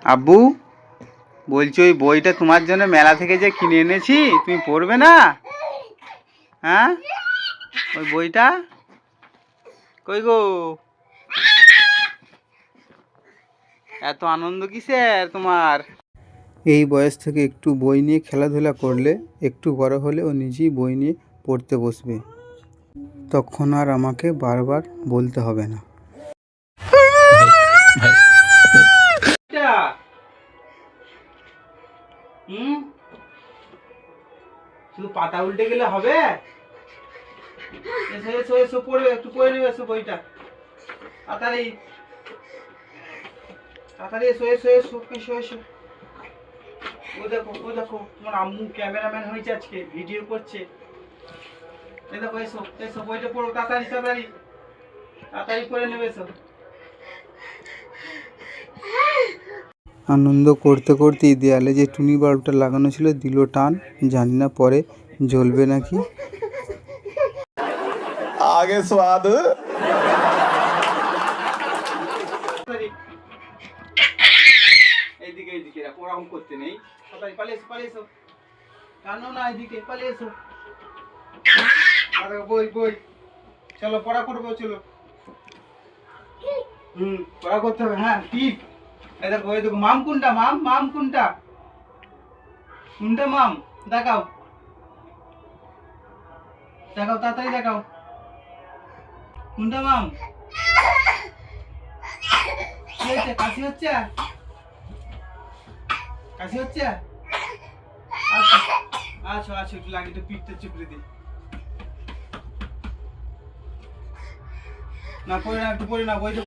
আব্বু বলছি ওই বইটা তোমার জন্য মেলা থেকে যে কিনে এনেছি তুমি পড়বে না? হ্যাঁ, ওই বইটা কই গো? এত আনন্দ কিসের তোমার? এই বয়স থেকে একটু বই নিয়ে খেলাধুলা করলে একটু বড় হলে ও নিজেই বই নিয়ে পড়তে বসবে, তখন আর আমাকে বারবার বলতে হবে না। শুধু পাতা উল্টে গেলে হবে? এসো এসো এসো, পড়বে, একটু পড়ে নেবে, এসো বইটা তাড়াতাড়ি তাড়াতাড়ি এসো এসো এসো এসো এসো। ও দেখো তোমার আম্মু ক্যামেরাম্যান হয়েছে, আজকে ভিডিও করছে। এই দেখো, এসো এসো, বইটা পড়ো তাড়াতাড়ি তাড়াতাড়ি তাড়াতাড়ি পড়ে নেবে, এসো। আনন্দ করতে করতেই দেয়ালে যে টুনি বাল্বটা লাগানো ছিল দিল টান, জানি না পরে জ্বলবে নাকি। आगे स्वाद এইদিকে এইদিকে রাখো, ওরকম করতে নেই। তাড়াতাড়ি পালিয়ে এসো পালিয়ে এসো, টানো না, এইদিকে পালিয়ে এসো। বই বই, চলো পড়া করবো, চলো। পড়া করতে হবে, হ্যাঁ ঠিক। এই দেখো এই দেখো, মাম কোনটা? মাম কোনটা? কোনটা মাম? দেখাও দেখাও, তাড়াতাড়ি দেখাও, কোনটা মাম? কি হচ্ছে? কাশি হচ্ছে? কাশি হচ্ছে? আচ্ছা আচ্ছা আচ্ছা, একটু লাগিয়ে তো পিঠটা চিপড়ে দিই। না পড়ে না, একটু পড়ে না, বইটা